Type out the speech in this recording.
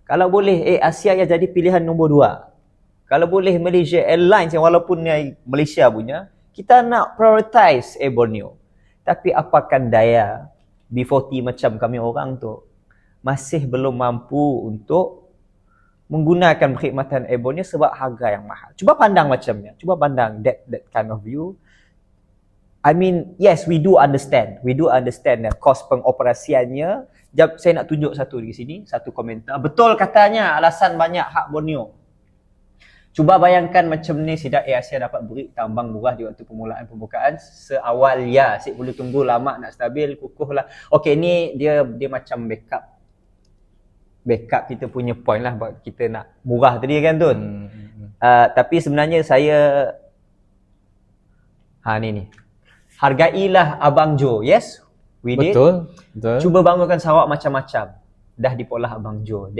Kalau boleh Asia yang jadi pilihan nombor 2. Kalau boleh Malaysia Airlines yang walaupun ni Malaysia punya, kita nak prioritize Borneo. Tapi apakan daya B40 macam kami orang tu masih belum mampu untuk menggunakan perkhidmatan Air Borneo sebab harga yang mahal. Cuba pandang macamnya. Cuba pandang that kind of view. I mean, yes, we do understand. We do understand kos pengoperasiannya. Jap, saya nak tunjuk satu di sini, satu komentar. Betul katanya alasan banyak hak Borneo. Cuba bayangkan macam ni Sidak Air Asia dapat beri tambang murah di waktu permulaan pembukaan seawal ya. Asyik boleh tunggu lama nak stabil, kukuh lah. Okey, ni dia macam backup kita punya point lah buat kita nak murah tadi kan Tun. Tapi sebenarnya saya ni. Hargailah Abang Jo. Yes, we did. Betul. Cuba bangunkan Sarawak macam-macam. Dah dipolah Abang Jo.